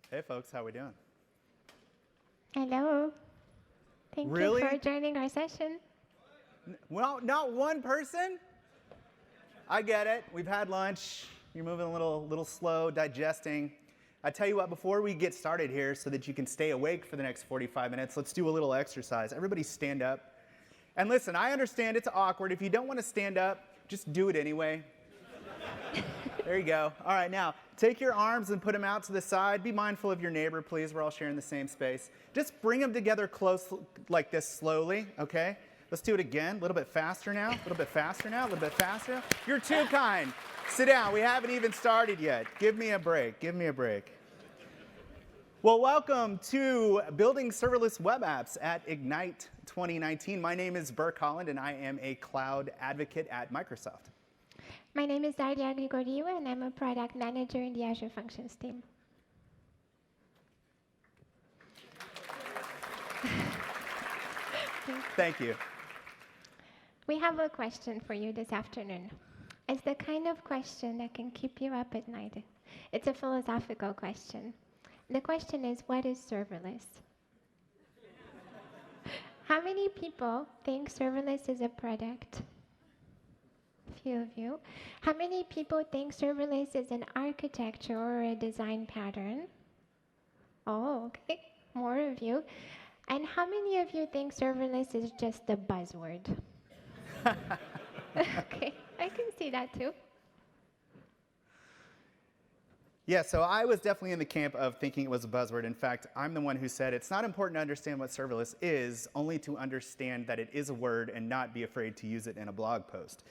Hey folks, how we doing? Hello. Thank Really? you for joining our session. Well, not one person? I get it. We've had lunch. You're moving a little slow, digesting. I tell you what, before we get started here so that you can stay awake for the next 45 minutes, let's do a little exercise. Everybody stand up. And listen, I understand it's awkward. If you don't want to stand up, just do it anyway. There you go. All right, now, take your arms and put them out to the side. Be mindful of your neighbor, please. We're all sharing the same space. Just bring them together close like this slowly, okay? Let's do it again. A little bit faster now. A little bit faster now. A little bit faster. You're too kind. Sit down. We haven't even started yet. Give me a break. Give me a break. Well, welcome to Building Serverless Web Apps at Ignite 2019. My name is Burke Holland, and I am a cloud advocate at Microsoft. My name is Daria Grigoriu, and I'm a product manager in the Azure Functions team. Thank you. We have a question for you this afternoon. It's the kind of question that can keep you up at night. It's a philosophical question. The question is, what is serverless? How many people think serverless is a product? A few of you. How many people think serverless is an architecture or a design pattern? Oh, okay. More of you. And how many of you think serverless is just a buzzword? Okay, I can see that too. Yeah, so I was definitely in the camp of thinking it was a buzzword. In fact, I'm the one who said it's not important to understand what serverless is, only to understand that it is a word and not be afraid to use it in a blog post.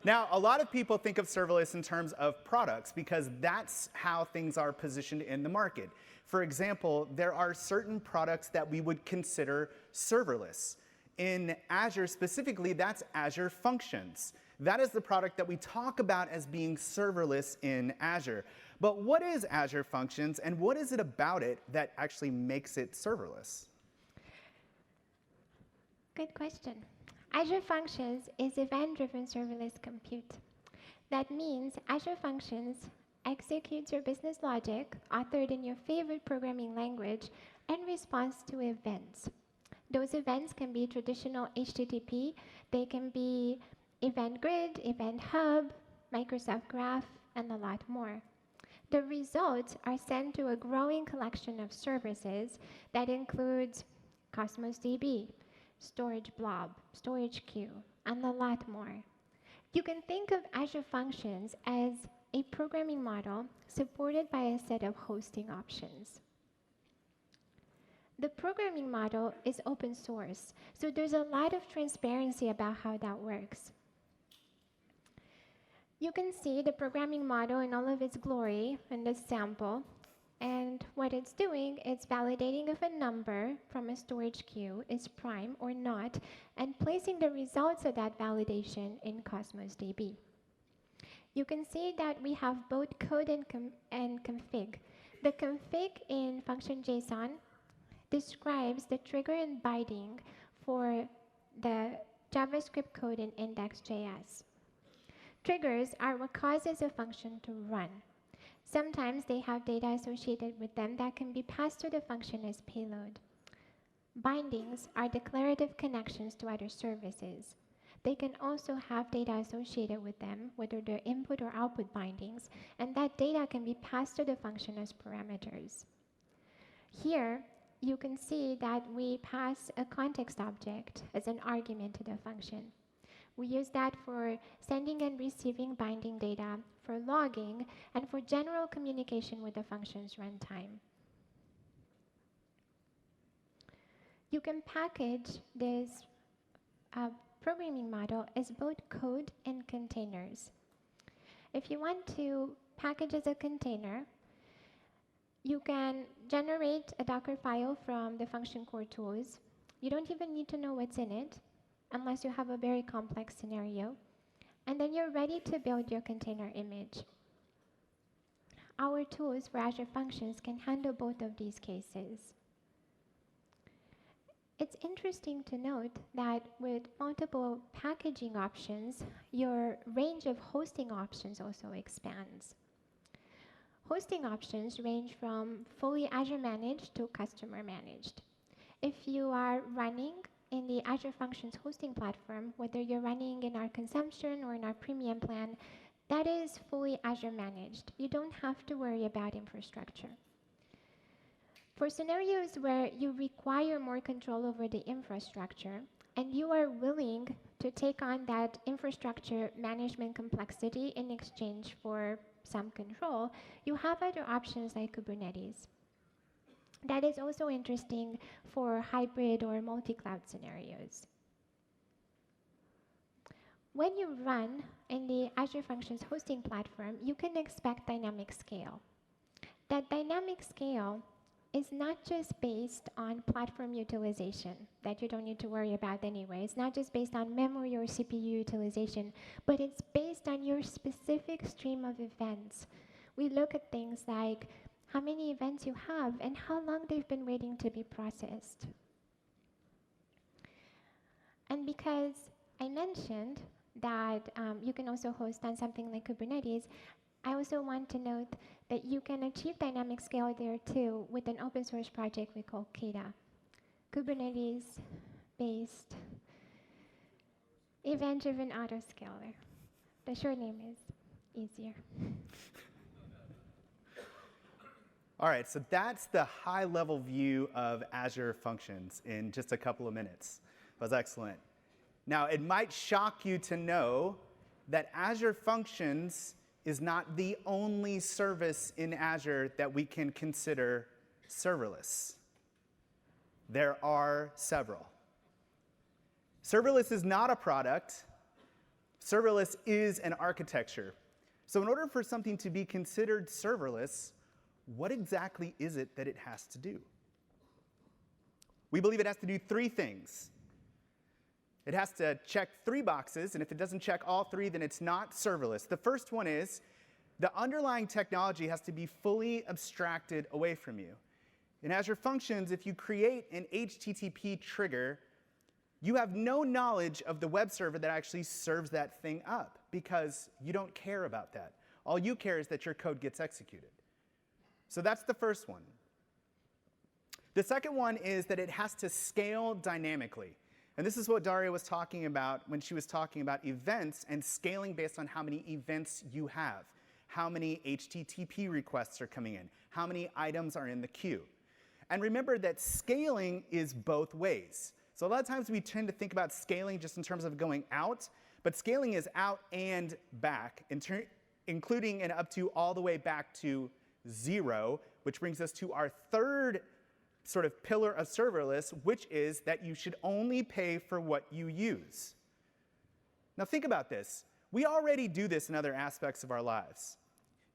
Now, a lot of people think of serverless in terms of products because that's how things are positioned in the market. For example, there are certain products that we would consider serverless. In Azure specifically, that's Azure Functions. That is the product that we talk about as being serverless in Azure. But what is Azure Functions, and what is it about it that actually makes it serverless? Good question. Azure Functions is event-driven serverless compute. That means Azure Functions executes your business logic authored in your favorite programming language in response to events. Those events can be traditional HTTP, they can be Event Grid, Event Hub, Microsoft Graph, and a lot more. The results are sent to a growing collection of services that includes Cosmos DB, Storage Blob, Storage Queue, and a lot more. You can think of Azure Functions as a programming model supported by a set of hosting options. The programming model is open source, so there's a lot of transparency about how that works. You can see the programming model in all of its glory in this sample, and what it's doing is validating if a number from a storage queue is prime or not, and placing the results of that validation in Cosmos DB. You can see that we have both code and config. The config in function JSON describes the trigger and binding for the JavaScript code in index.js. Triggers are what causes a function to run. Sometimes they have data associated with them that can be passed to the function as payload. Bindings are declarative connections to other services. They can also have data associated with them, whether they're input or output bindings, and that data can be passed to the function as parameters. Here, you can see that we pass a context object as an argument to the function. We use that for sending and receiving binding data, for logging, and for general communication with the function's runtime. You can package this programming model as both code and containers. If you want to package as a container, you can generate a Docker file from the function core tools. You don't even need to know what's in it, unless you have a very complex scenario. And then you're ready to build your container image. Our tools for Azure Functions can handle both of these cases. It's interesting to note that with multiple packaging options, your range of hosting options also expands. Hosting options range from fully Azure managed to customer managed. If you are running in the Azure Functions hosting platform, whether you're running in our consumption or in our premium plan, that is fully Azure managed. You don't have to worry about infrastructure. For scenarios where you require more control over the infrastructure and you are willing to take on that infrastructure management complexity in exchange for some control, you have other options like Kubernetes. That is also interesting for hybrid or multi-cloud scenarios. When you run in the Azure Functions hosting platform, you can expect dynamic scale. That dynamic scale is not just based on platform utilization that you don't need to worry about anyway. It's not just based on memory or CPU utilization, but it's based on your specific stream of events. We look at things like how many events you have and how long they've been waiting to be processed. And because I mentioned that you can also host on something like Kubernetes, I also want to note that you can achieve dynamic scale there too with an open source project we call Kata, Kubernetes-based event-driven autoscaler. The short name is easier. All right, so that's the high-level view of Azure Functions in just a couple of minutes. That was excellent. Now, it might shock you to know that Azure Functions is not the only service in Azure that we can consider serverless. There are several. Serverless is not a product. Serverless is an architecture. So in order for something to be considered serverless, what exactly is it that it has to do? We believe it has to do three things. It has to check three boxes, and if it doesn't check all three, then it's not serverless. The first one is the underlying technology has to be fully abstracted away from you. In Azure Functions, if you create an HTTP trigger, you have no knowledge of the web server that actually serves that thing up because you don't care about that. All you care is that your code gets executed. So that's the first one. The second one is that it has to scale dynamically. And this is what Daria was talking about when she was talking about events and scaling based on how many events you have, how many HTTP requests are coming in, how many items are in the queue. And remember that scaling is both ways. So a lot of times we tend to think about scaling just in terms of going out, but scaling is out and back, including and up to all the way back to 0, which brings us to our third sort of pillar of serverless, which is that you should only pay for what you use. Now think about this. We already do this in other aspects of our lives.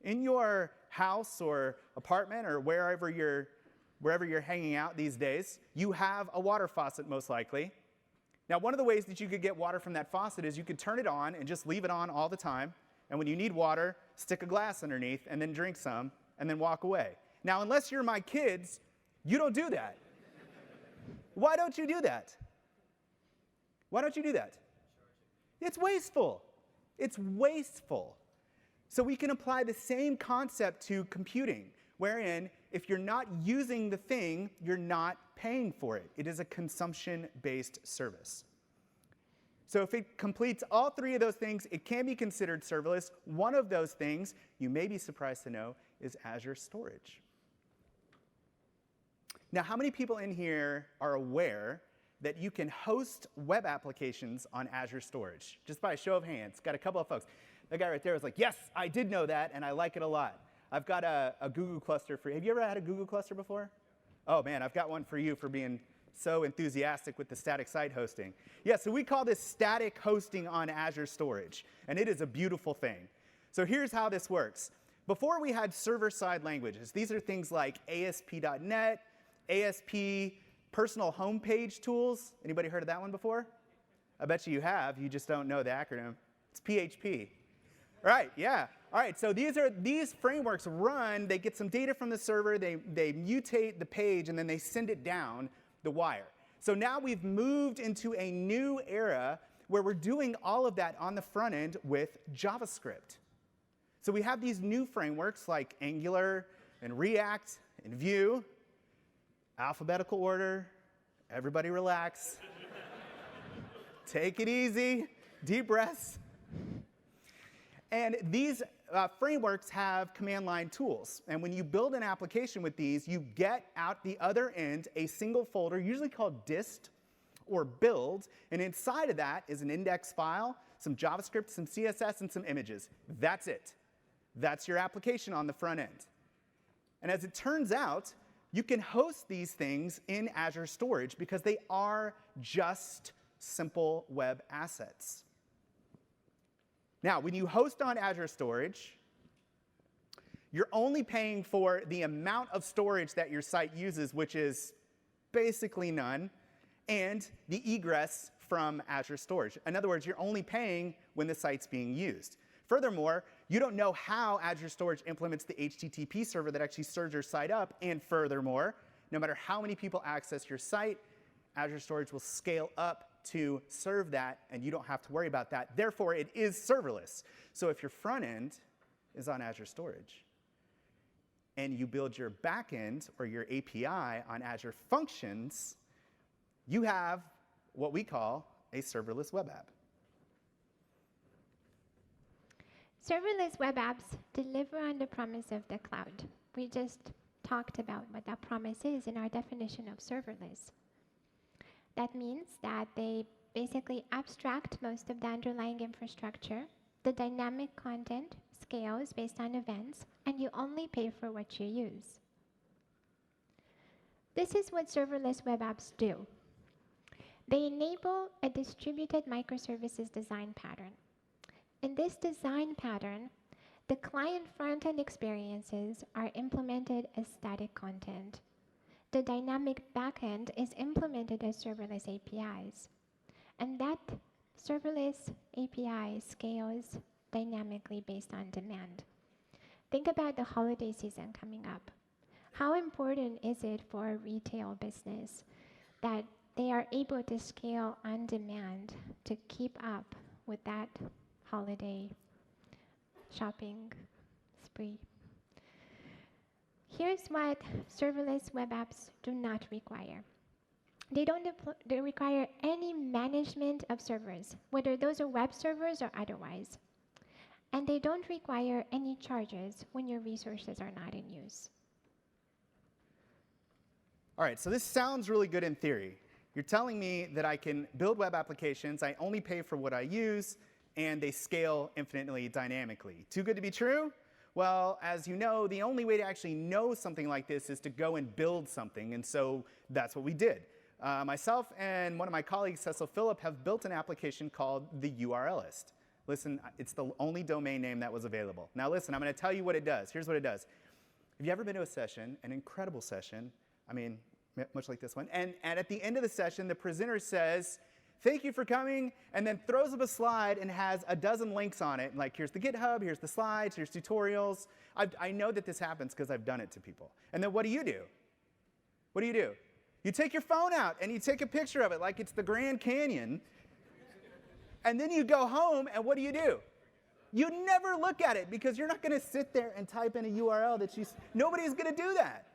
In your house or apartment or wherever you're hanging out these days, you have a water faucet most likely. Now one of the ways that you could get water from that faucet is you could turn it on and just leave it on all the time, and when you need water, stick a glass underneath and then drink some and then walk away. Now unless you're my kids, you don't do that. Why don't you do that? Why don't you do that? It's wasteful. It's wasteful. So we can apply the same concept to computing, wherein if you're not using the thing, you're not paying for it. It is a consumption-based service. So if it completes all three of those things, it can be considered serverless. One of those things, you may be surprised to know, is Azure Storage. Now, how many people in here are aware that you can host web applications on Azure Storage? Just by a show of hands. Got a couple of folks. That guy right there was like, yes, I did know that, and I like it a lot. I've got a Google cluster for you. Have you ever had a Google cluster before? Oh, man, I've got one for you for being so enthusiastic with the static site hosting. Yeah, so we call this static hosting on Azure Storage, and it is a beautiful thing. So here's how this works. Before we had server-side languages. These are things like ASP.NET, ASP personal homepage tools. Anybody heard of that one before? I bet you have. You just don't know the acronym. It's PHP. Right, yeah. All right, so these frameworks run, they get some data from the server, they mutate the page, and then they send it down the wire. So now we've moved into a new era where we're doing all of that on the front end with JavaScript. So we have these new frameworks like Angular and React and Vue, alphabetical order. Everybody relax. Take it easy. Deep breaths. And these frameworks have command line tools. And when you build an application with these, you get out the other end a single folder, usually called dist or build. And inside of that is an index file, some JavaScript, some CSS, and some images. That's it. That's your application on the front end. And as it turns out, you can host these things in Azure Storage because they are just simple web assets. Now, when you host on Azure Storage, you're only paying for the amount of storage that your site uses, which is basically none, and the egress from Azure Storage. In other words, you're only paying when the site's being used. Furthermore, you don't know how Azure Storage implements the HTTP server that actually serves your site up. And furthermore, no matter how many people access your site, Azure Storage will scale up to serve that, and you don't have to worry about that. Therefore, it is serverless. So if your front end is on Azure Storage, and you build your back end or your API on Azure Functions, you have what we call a serverless web app. Serverless web apps deliver on the promise of the cloud. We just talked about what that promise is in our definition of serverless. That means that they basically abstract most of the underlying infrastructure. The dynamic content scales based on events, and you only pay for what you use. This is what serverless web apps do. They enable a distributed microservices design pattern. In this design pattern, the client front-end experiences are implemented as static content. The dynamic backend is implemented as serverless APIs. And that serverless API scales dynamically based on demand. Think about the holiday season coming up. How important is it for a retail business that they are able to scale on demand to keep up with that holiday shopping spree? Here's what serverless web apps do not require. They require any management of servers, whether those are web servers or otherwise. And they don't require any charges when your resources are not in use. All right, so this sounds really good in theory. You're telling me that I can build web applications, I only pay for what I use, and they scale infinitely dynamically. Too good to be true? Well, as you know, the only way to actually know something like this is to go and build something, and so that's what we did. Myself and one of my colleagues, Cecil Phillip, have built an application called the URList. Listen, it's the only domain name that was available. Now listen, I'm going to tell you what it does. Here's what it does. Have you ever been to a session, an incredible session, I mean, much like this one, and at the end of the session, the presenter says, "Thank you for coming," and then throws up a slide and has a dozen links on it. Like, here's the GitHub, here's the slides, here's tutorials. I know that this happens because I've done it to people. And then what do you do? What do you do? You take your phone out and you take a picture of it like it's the Grand Canyon. And then you go home, and what do? You never look at it because you're not going to sit there and type in a URL that nobody's going to do that.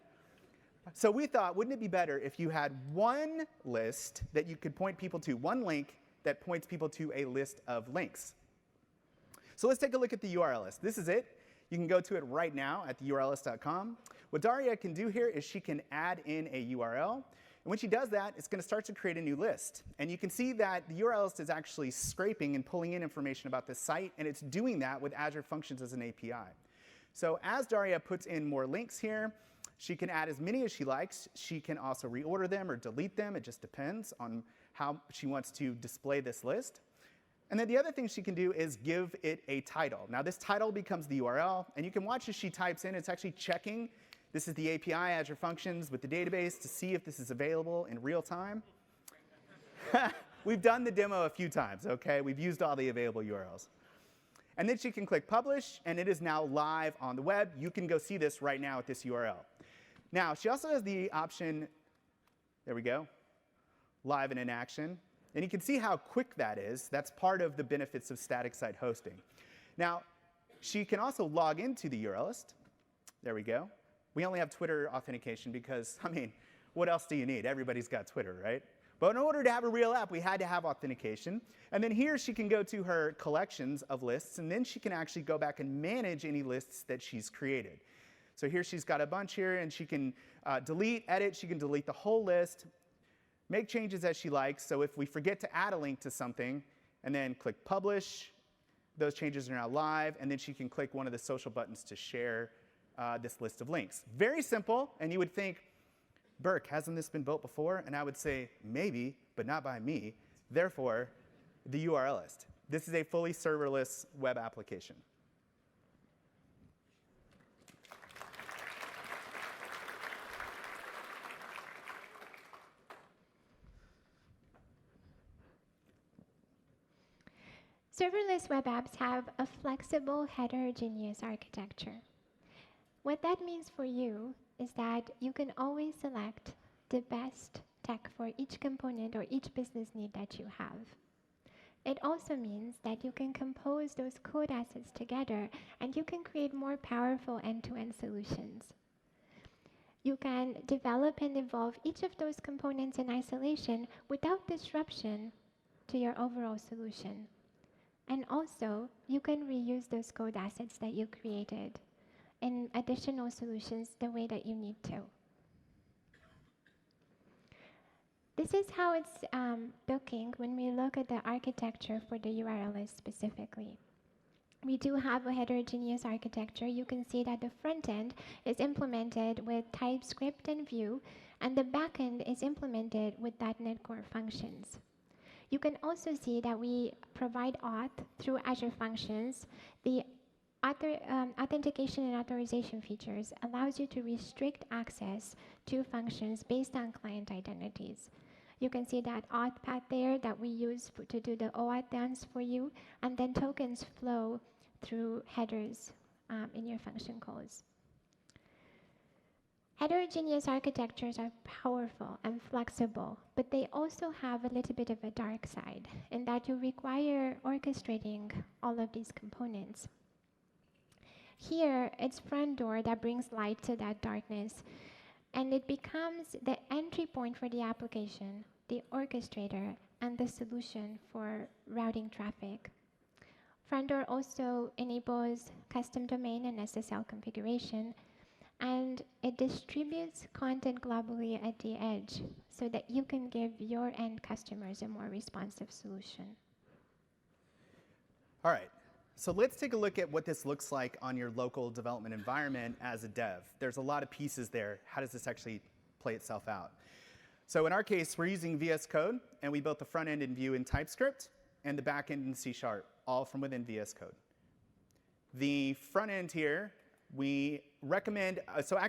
So we thought, wouldn't it be better if you had one list that you could point people to, one link that points people to a list of links? So let's take a look at the URL list. This is it. You can go to it right now at theurlist.com. What Daria can do here is she can add in a URL. And when she does that, it's going to start to create a new list. And you can see that the URL list is actually scraping and pulling in information about the site, and it's doing that with Azure Functions as an API. So as Daria puts in more links here, she can add as many as she likes. She can also reorder them or delete them. It just depends on how she wants to display this list. And then the other thing she can do is give it a title. Now this title becomes the URL, and you can watch as she types in. It's actually checking. This is the API, Azure Functions, with the database to see if this is available in real time. We've done the demo a few times, okay? We've used all the available URLs. And then she can click Publish, and it is now live on the web. You can go see this right now at this URL. Now, she also has the option, there we go, live and in action. And you can see how quick that is. That's part of the benefits of static site hosting. Now, She can also log into the URL list. There we go. We only have Twitter authentication because, I mean, what else do you need? Everybody's got Twitter, right? But in order to have a real app, we had to have authentication. And then here she can go to her collections of lists, and then she can actually go back and manage any lists that she's created. So here she's got a bunch here, and she can delete, edit. She can delete the whole list, make changes as she likes. So if we forget to add a link to something, and then click publish, those changes are now live, and then she can click one of the social buttons to share this list of links. Very simple, and you would think, Burke, hasn't this been built before? And I would say, maybe, but not by me. Therefore, the URL list. This is a fully serverless web application. Serverless web apps have a flexible heterogeneous architecture. What that means for you is that you can always select the best tech for each component or each business need that you have. It also means that you can compose those code assets together and you can create more powerful end-to-end solutions. You can develop and evolve each of those components in isolation without disruption to your overall solution. And also, you can reuse those code assets that you created in additional solutions the way that you need to. This is how it's looking when we look at the architecture for the URL list specifically. We do have a heterogeneous architecture. You can see that the front end is implemented with TypeScript and Vue, and the back end is implemented with .NET Core Functions. You can also see that we provide auth through Azure Functions. The authentication and authorization features allows you to restrict access to functions based on client identities. You can see that auth path there that we use to do the OAuth dance for you, and then tokens flow through headers in your function calls. Heterogeneous architectures are powerful and flexible, but they also have a little bit of a dark side in that you require orchestrating all of these components. Here, it's front door that brings light to that darkness, and it becomes the entry point for the application, the orchestrator, and the solution for routing traffic. Front door also enables custom domain and SSL configuration, and it distributes content globally at the edge so that you can give your end customers a more responsive solution. All right. So let's take a look at what this looks like on your local development environment as a dev. There's a lot of pieces there. How does this actually play itself out? So in our case, we're using VS Code, and we built the front end in Vue in TypeScript and the back end in C#, all from within VS Code. The front end here, we recommend,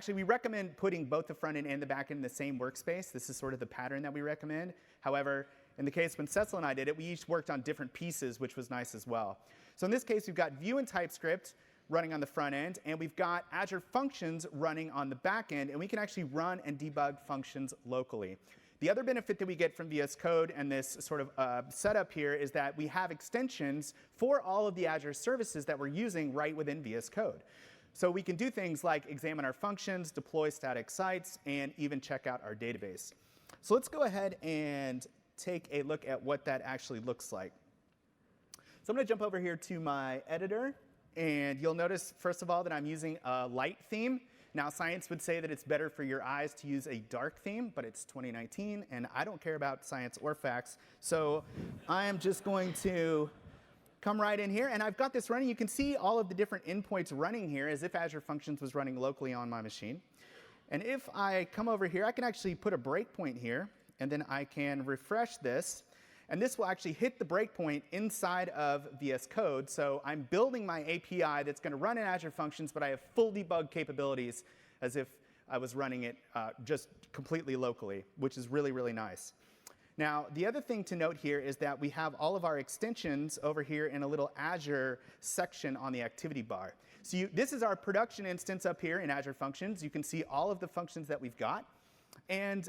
we recommend putting both the front end and the back end in the same workspace. This is sort of the pattern that we recommend. However, in the case when Cecil and I did it, we each worked on different pieces, which was nice as well. So in this case, we've got Vue and TypeScript running on the front end, and we've got Azure Functions running on the back end, and we can actually run and debug functions locally. The other benefit that we get from VS Code and this sort of setup here is that we have extensions for all of the Azure services that we're using right within VS Code. So we can do things like examine our functions, deploy static sites, and even check out our database. So let's go ahead and take a look at what that actually looks like. So I'm going to jump over here to my editor, and you'll notice, first of all, that I'm using a light theme. Now, science would say that it's better for your eyes to use a dark theme, but it's 2019, and I don't care about science or facts. So I am just going to come right in here, and I've got this running. You can see all of the different endpoints running here as if Azure Functions was running locally on my machine. And if I come over here, I can actually put a breakpoint here, and then I can refresh this. And this will actually hit the breakpoint inside of VS Code. So I'm building my API that's going to run in Azure Functions, but I have full debug capabilities as if I was running it just completely locally, which is really, really nice. Now, the other thing to note here is that we have all of our extensions over here in a little Azure section on the activity bar. So this is our production instance up here in Azure Functions. You can see all of the functions that we've got. And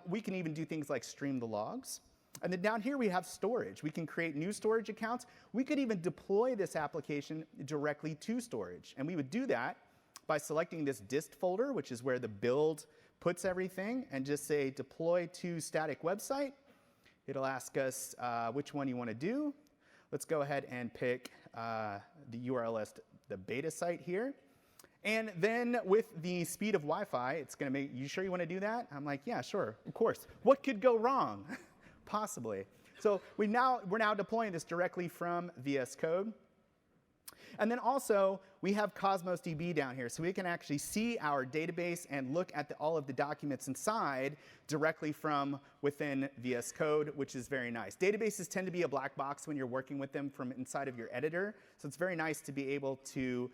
we can even do things like stream the logs. And then down here we have storage. We can create new storage accounts. We could even deploy this application directly to storage. And we would do that by selecting this dist folder, which is where the build puts everything, and just say deploy to static website. It'll ask us which one you want to do. Let's go ahead and pick the URL as the beta site here. And then with the speed of Wi-Fi, it's going to make, you sure you want to do that? I'm like, yeah, sure, of course. What could go wrong? Possibly. So we're now deploying this directly from VS Code. And then also, we have Cosmos DB down here, so we can actually see our database and look at all of the documents inside directly from within VS Code, which is very nice. Databases tend to be a black box when you're working with them from inside of your editor, so it's very nice to be able to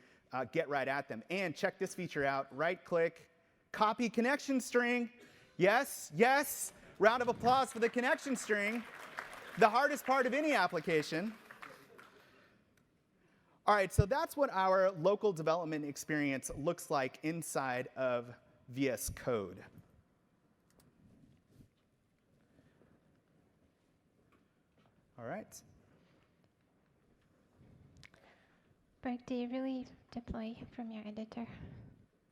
get right at them. And check this feature out. Right-click, copy connection string. Yes, yes. Round of applause for the connection string. The hardest part of any application. All right, so that's what our local development experience looks like inside of VS Code. All right. Berk, do you really deploy from your editor?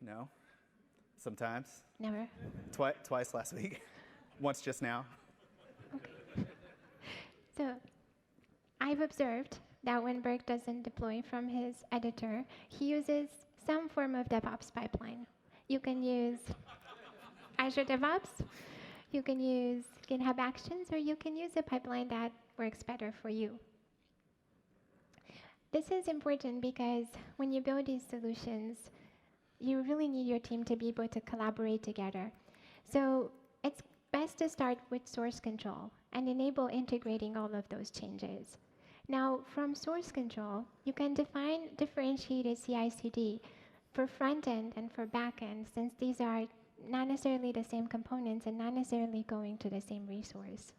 No. Sometimes. Never? Twice last week. Once just now. Okay. So I've observed that when Berk doesn't deploy from his editor, he uses some form of DevOps pipeline. You can use Azure DevOps, you can use GitHub Actions, or you can use a pipeline that works better for you. This is important because when you build these solutions, you really need your team to be able to collaborate together. So it's best to start with source control and enable integrating all of those changes. Now, from source control, you can define differentiated CI/CD for front end and for back end, since these are not necessarily the same components and not necessarily going to the same resource.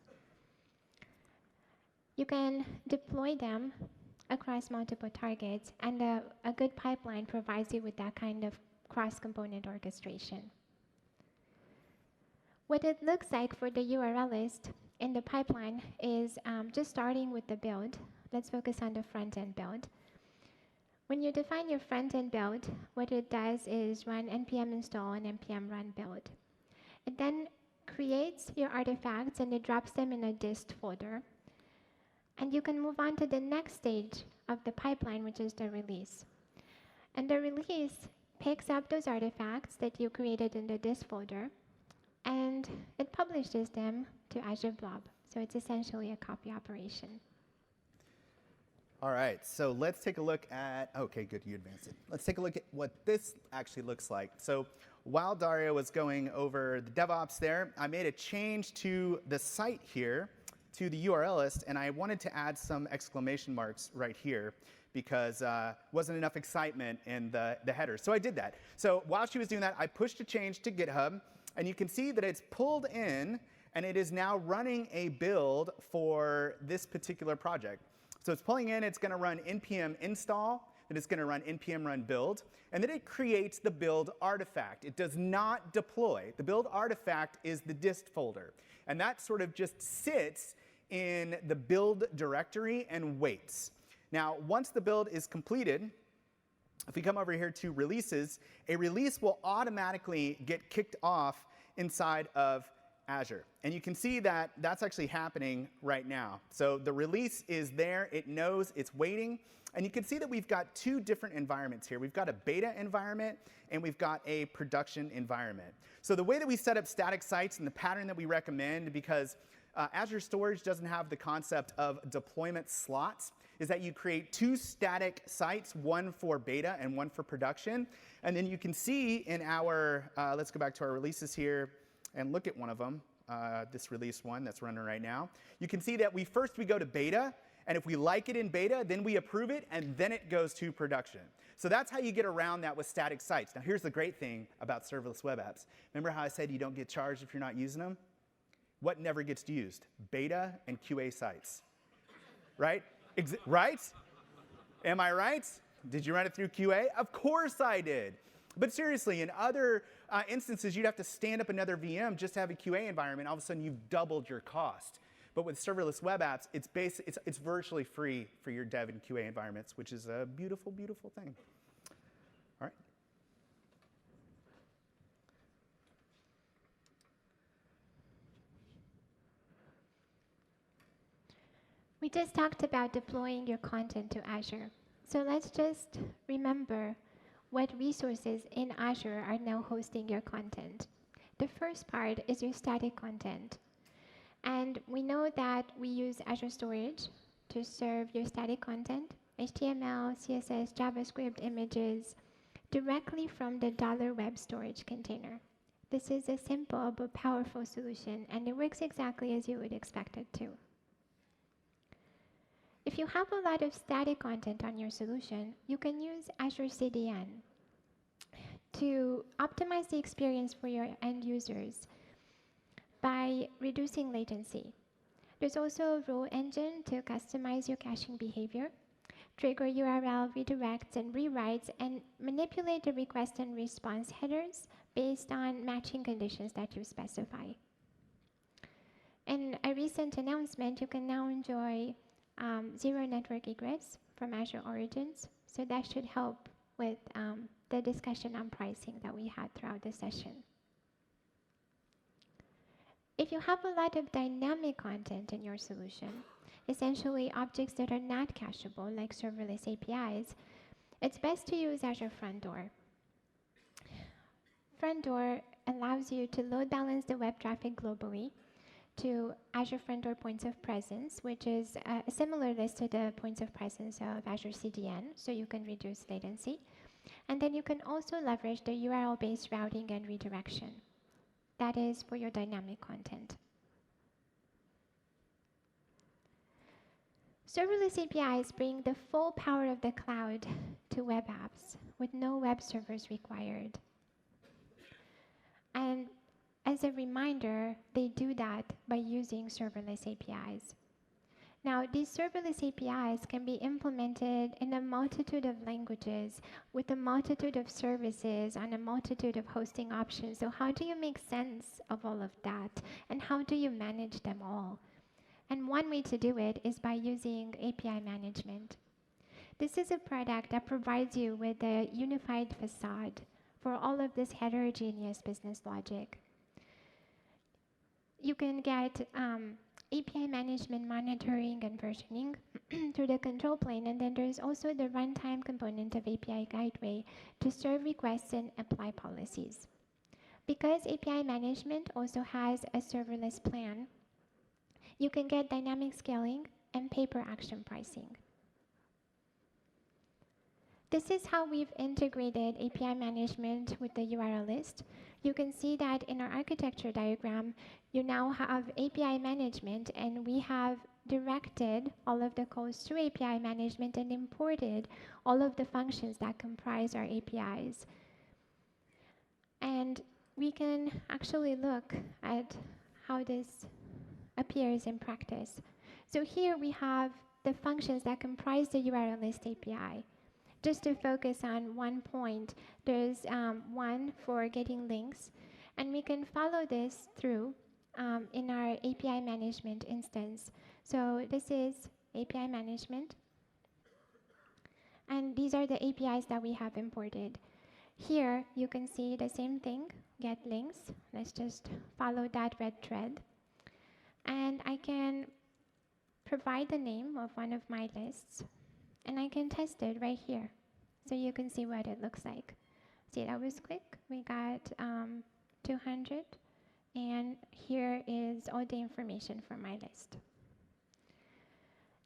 You can deploy them across multiple targets, and a good pipeline provides you with that kind of cross-component orchestration. What it looks like for the URL list in the pipeline is just starting with the build. Let's focus on the front-end build. When you define your front-end build, what it does is run npm install and npm run build. It then creates your artifacts and it drops them in a dist folder. And you can move on to the next stage of the pipeline, which is the release. And the release picks up those artifacts that you created in the dist folder, and it publishes them to Azure Blob. So it's essentially a copy operation. All right, so let's take a look at, okay, good, you advanced it. Let's take a look at what this actually looks like. So while Dario was going over the DevOps there, I made a change to the site here, to the URL list, and I wanted to add some exclamation marks right here because wasn't enough excitement in the header. So I did that. So while she was doing that, I pushed a change to GitHub, and you can see that it's pulled in, and it is now running a build for this particular project. So it's pulling in, it's going to run npm install, then it's going to run npm run build, and then it creates the build artifact. It does not deploy. The build artifact is the dist folder, and that sort of just sits in the build directory and waits. Now, once the build is completed, if we come over here to releases, a release will automatically get kicked off inside of Azure. And you can see that that's actually happening right now. So the release is there, it knows, it's waiting. And you can see that we've got two different environments here. We've got a beta environment and we've got a production environment. So the way that we set up static sites and the pattern that we recommend, because Azure Storage doesn't have the concept of deployment slots, is that you create two static sites, one for beta and one for production. And then you can see in our, let's go back to our releases here and look at one of them, this release one that's running right now. You can see that we go to beta, and if we like it in beta, then we approve it, and then it goes to production. So that's how you get around that with static sites. Now here's the great thing about serverless web apps. Remember how I said you don't get charged if you're not using them? What never gets used? Beta and QA sites, right? Right? Am I right? Did you run it through QA? Of course I did. But seriously, in other instances, you'd have to stand up another VM just to have a QA environment. All of a sudden, you've doubled your cost. But with serverless web apps, it's virtually free for your dev and QA environments, which is a beautiful, beautiful thing. All right. We just talked about deploying your content to Azure. So let's just remember what resources in Azure are now hosting your content. The first part is your static content. And we know that we use Azure Storage to serve your static content, HTML, CSS, JavaScript images, directly from the $web storage container. This is a simple but powerful solution, and it works exactly as you would expect it to. If you have a lot of static content on your solution, you can use Azure CDN to optimize the experience for your end users by reducing latency. There's also a rule engine to customize your caching behavior, trigger URL redirects and rewrites, and manipulate the request and response headers based on matching conditions that you specify. In a recent announcement, you can now enjoy zero network egress from Azure Origins, so that should help with the discussion on pricing that we had throughout the session. If you have a lot of dynamic content in your solution, essentially objects that are not cacheable, like serverless APIs, it's best to use Azure Front Door. Front Door allows you to load balance the web traffic globally to Azure Front Door points of presence, which is a similar list to the points of presence of Azure CDN, so you can reduce latency. And then you can also leverage the URL-based routing and redirection. That is for your dynamic content. Serverless APIs bring the full power of the cloud to web apps with no web servers required. And as a reminder, they do that by using serverless APIs. Now, these serverless APIs can be implemented in a multitude of languages with a multitude of services on a multitude of hosting options. So how do you make sense of all of that? And how do you manage them all? And one way to do it is by using API management. This is a product that provides you with a unified facade for all of this heterogeneous business logic. You can get API management monitoring and versioning through the control plane, and then there's also the runtime component of API Gateway to serve requests and apply policies. Because API management also has a serverless plan, you can get dynamic scaling and pay-per-action pricing. This is how we've integrated API management with the URL list. You can see that in our architecture diagram, you now have API management, and we have directed all of the calls through API management and imported all of the functions that comprise our APIs. And we can actually look at how this appears in practice. So here we have the functions that comprise the URL list API. Just to focus on one point, there's one for getting links, and we can follow this through in our API management instance. So this is API management, and these are the APIs that we have imported. Here you can see the same thing, get links. Let's just follow that red thread. And I can provide the name of one of my lists, and I can test it right here. So you can see what it looks like. See, that was quick. We got 200, and here is all the information for my list.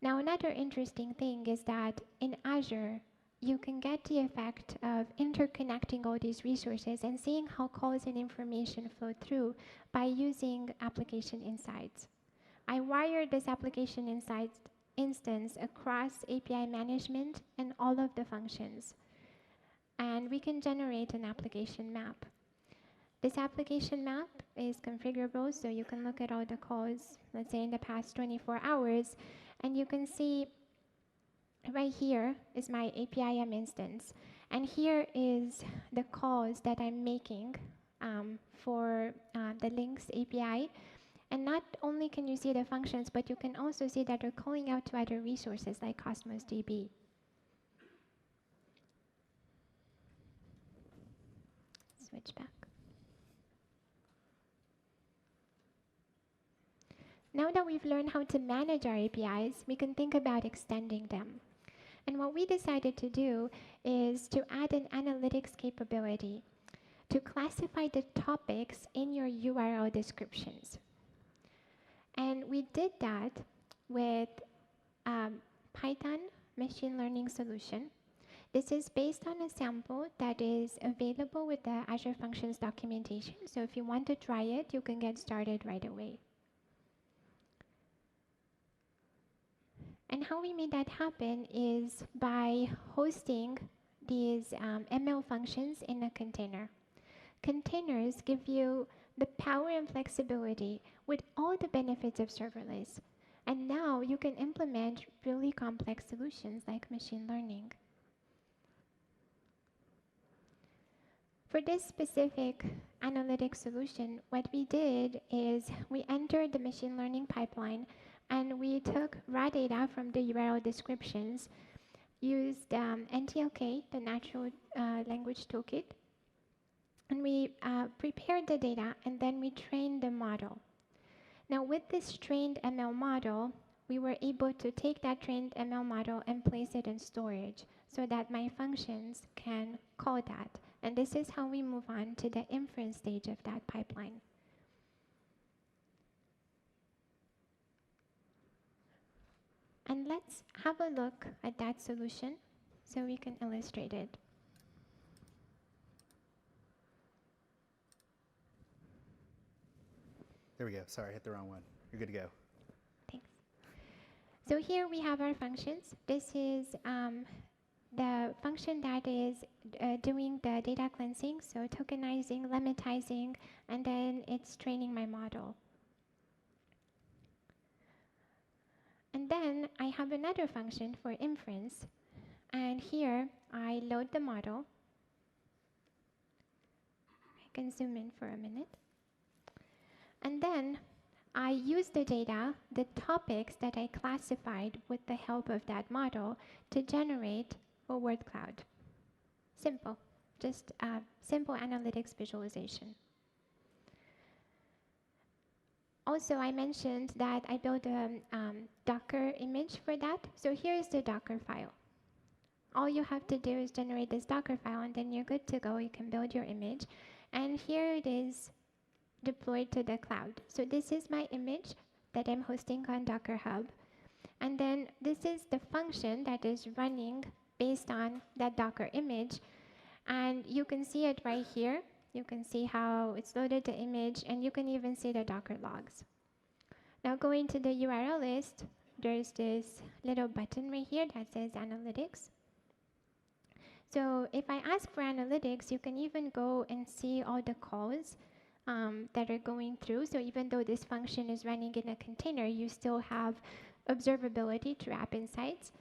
Now, another interesting thing is that in Azure, you can get the effect of interconnecting all these resources and seeing how calls and information flow through by using application insights. I wired this application insights instance across API management and all of the functions. And we can generate an application map. This application map is configurable, so you can look at all the calls, let's say in the past 24 hours, and you can see right here is my APIM instance. And here is the calls that I'm making for the links API. And not only can you see the functions, but you can also see that they're calling out to other resources like Cosmos DB. Switch back. Now that we've learned how to manage our APIs, we can think about extending them. And what we decided to do is to add an analytics capability to classify the topics in your URL descriptions. And we did that with Python machine learning solution. This is based on a sample that is available with the Azure Functions documentation. So if you want to try it, you can get started right away. And how we made that happen is by hosting these ML functions in a container. Containers give you the power and flexibility with all the benefits of serverless. And now you can implement really complex solutions like machine learning. For this specific analytics solution, what we did is we entered the machine learning pipeline and we took raw data from the URL descriptions, used NTLK, the natural language toolkit, and we prepared the data and then we trained the model. Now with this trained ML model, we were able to take that trained ML model and place it in storage so that my functions can call that. And this is how we move on to the inference stage of that pipeline. And let's have a look at that solution so we can illustrate it. There we go. Sorry, I hit the wrong one. You're good to go. Thanks. So here we have our functions. This is the function that is doing the data cleansing, so tokenizing, lemmatizing, and then it's training my model. And then I have another function for inference. And here I load the model. I can zoom in for a minute. And then I use the data, the topics that I classified with the help of that model to generate a word cloud. Simple, just simple analytics visualization. Also, I mentioned that I built a Docker image for that. So here's the Docker file. All you have to do is generate this Docker file, and then you're good to go. You can build your image. And here it is deployed to the cloud. So this is my image that I'm hosting on Docker Hub. And then this is the function that is running based on that Docker image. And you can see it right here. You can see how it's loaded the image, and you can even see the Docker logs. Now going to the URL list, there's this little button right here that says Analytics. So if I ask for analytics, you can even go and see all the calls that are going through. So even though this function is running in a container, you still have observability through App Insights.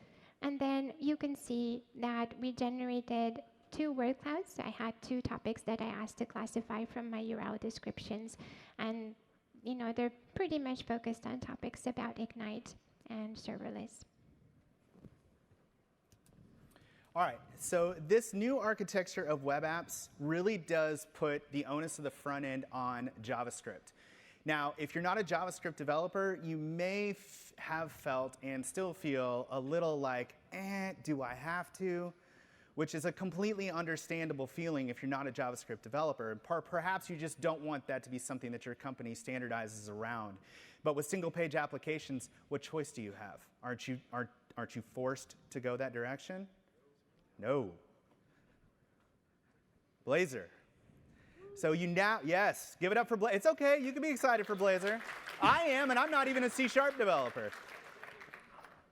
And then you can see that we generated 2 word clouds. So I had 2 topics that I asked to classify from my URL descriptions. And you know, they're pretty much focused on topics about Ignite and serverless. All right, so this new architecture of web apps really does put the onus of the front end on JavaScript. Now, if you're not a JavaScript developer, you may have felt and still feel a little like, do I have to? Which is a completely understandable feeling if you're not a JavaScript developer. Perhaps you just don't want that to be something that your company standardizes around. But with single-page applications, what choice do you have? Aren't you forced to go that direction? No. Blazor. So you now, yes, give it up for Blazor. It's okay, you can be excited for Blazor. I am, and I'm not even a C# developer.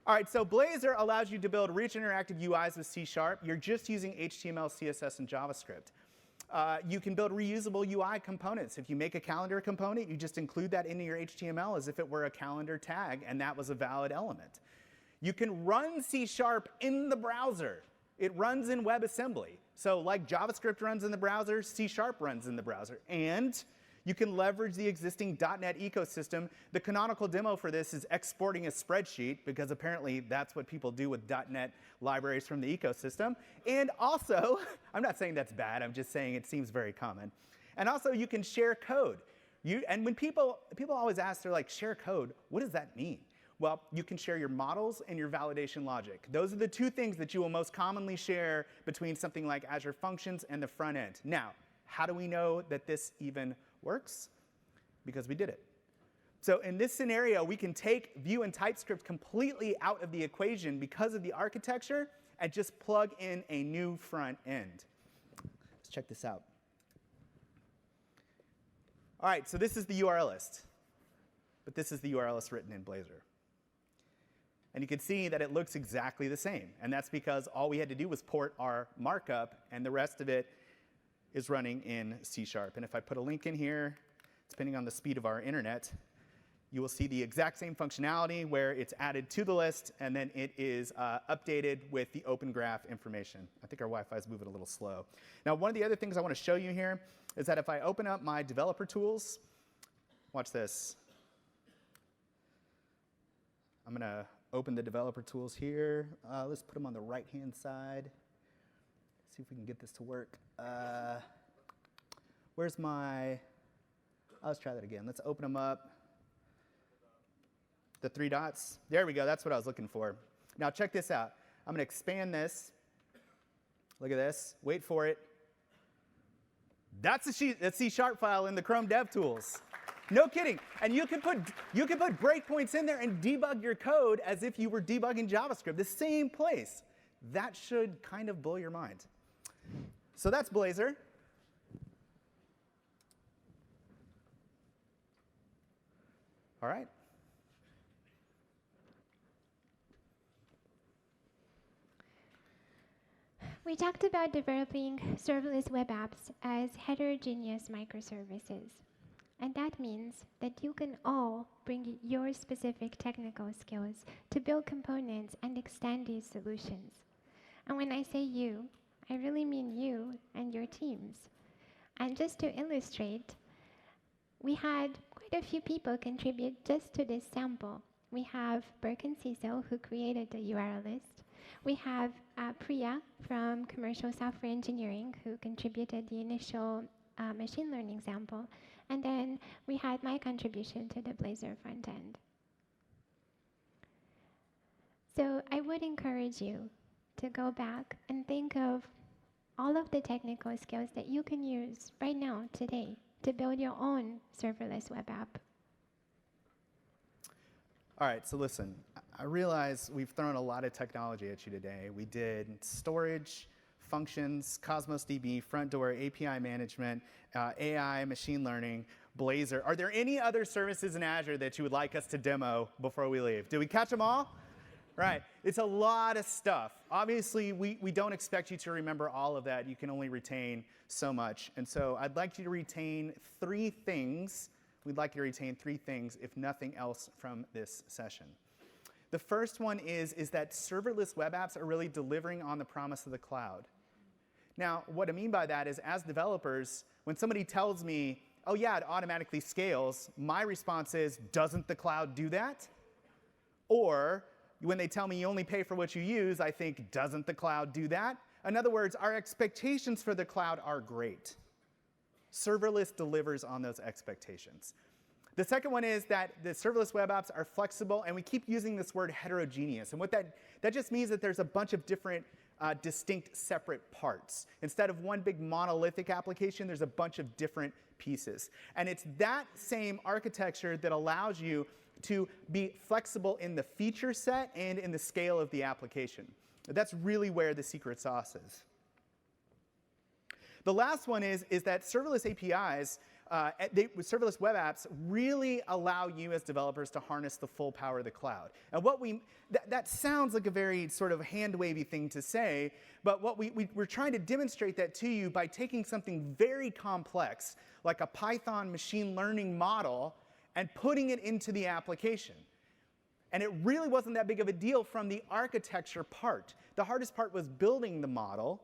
All right, so Blazor allows you to build rich interactive UIs with C#. You're just using HTML, CSS, and JavaScript. You can build reusable UI components. If you make a calendar component, you just include that into your HTML as if it were a calendar tag, and that was a valid element. You can run C# in the browser. It runs in WebAssembly. So like JavaScript runs in the browser, C# runs in the browser. And You can leverage the existing .NET ecosystem. The canonical demo for this is exporting a spreadsheet, because apparently that's what people do with .NET libraries from the ecosystem. And also, I'm not saying that's bad, I'm just saying it seems very common. And also, you can share code. And when people always ask, they're like, share code, what does that mean? Well, you can share your models and your validation logic. Those are the two things that you will most commonly share between something like Azure Functions and the front end. Now, how do we know that this even works? Because we did it. So in this scenario, we can take Vue and TypeScript completely out of the equation because of the architecture and just plug in a new front end. Let's check this out. All right, so this is the URL list. But this is the URL list written in Blazor. And you can see that it looks exactly the same. And that's because all we had to do was port our markup, and the rest of it is running in C#. And if I put a link in here, depending on the speed of our internet, you will see the exact same functionality where it's added to the list, and then it is updated with the Open Graph information. I think our Wi-Fi is moving a little slow. Now, one of the other things I want to show you here is that if I open up my developer tools, watch this. I'm going to open the developer tools here. Let's put them on the right-hand side. See if we can get this to work. Where's my, let's try that again. Let's open them up. The 3 dots. There we go, that's what I was looking for. Now check this out. I'm gonna expand this. Look at this, wait for it. That's a C# file in the Chrome DevTools. No kidding. And you can put breakpoints in there and debug your code as if you were debugging JavaScript, the same place. That should kind of blow your mind. So that's Blazor. All right. We talked about developing serverless web apps as heterogeneous microservices. And that means that you can all bring your specific technical skills to build components and extend these solutions. And when I say you, I really mean you and your teams. And just to illustrate, we had quite a few people contribute just to this sample. We have BRK3064, who created the URL list. We have Priya from Commercial Software Engineering, who contributed the initial machine learning sample. And then we had my contribution to the Blazor front end. So I would encourage you to go back and think of all of the technical skills that you can use right now, today, to build your own serverless web app. All right, so listen, I realize we've thrown a lot of technology at you today. We did storage, functions, Cosmos DB, front door, API management, AI, machine learning, Blazor. Are there any other services in Azure that you would like us to demo before we leave? Did we catch them all? Right, it's a lot of stuff. Obviously, we don't expect you to remember all of that. You can only retain so much. And so I'd like you to retain 3 things. We'd like you to retain 3 things, if nothing else, from this session. The first one is that serverless web apps are really delivering on the promise of the cloud. Now, what I mean by that is, as developers, when somebody tells me, oh yeah, it automatically scales, my response is, doesn't the cloud do that? Or when they tell me you only pay for what you use, I think, doesn't the cloud do that? In other words, our expectations for the cloud are great. Serverless delivers on those expectations. The second one is that the serverless web apps are flexible, and we keep using this word heterogeneous. And what that just means that there's a bunch of different distinct separate parts. Instead of one big monolithic application, there's a bunch of different pieces. And it's that same architecture that allows you to be flexible in the feature set and in the scale of the application. That's really where the secret sauce is. The last one is that serverless APIs, serverless web apps really allow you as developers to harness the full power of the cloud. And that sounds like a very sort of hand-wavy thing to say, but what we're trying to demonstrate that to you by taking something very complex, like a Python machine learning model, and putting it into the application. And it really wasn't that big of a deal from the architecture part. The hardest part was building the model.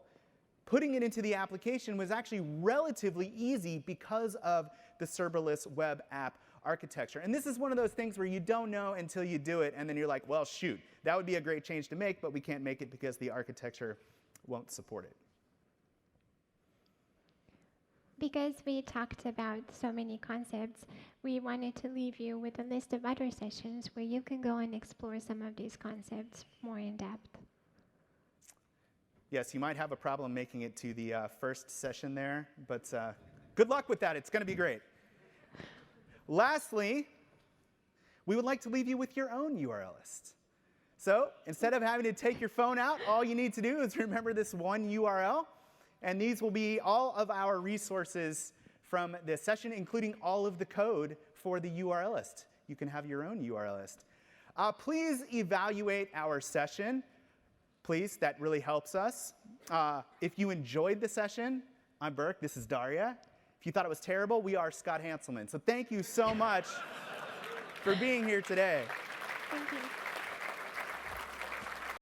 Putting it into the application was actually relatively easy because of the serverless web app architecture. And this is one of those things where you don't know until you do it, and then you're like, well, shoot, that would be a great change to make, but we can't make it because the architecture won't support it. Because we talked about so many concepts, we wanted to leave you with a list of other sessions where you can go and explore some of these concepts more in depth. Yes, you might have a problem making it to the first session there, but good luck with that. It's going to be great. Lastly, we would like to leave you with your own URL list. So instead of having to take your phone out, all you need to do is remember this one URL. And these will be all of our resources from this session, including all of the code for the URL list. You can have your own URL list. Please evaluate our session. Please, that really helps us. If you enjoyed the session, I'm Burke, this is Daria. If you thought it was terrible, we are Scott Hanselman. So thank you so much for being here today. Thank you.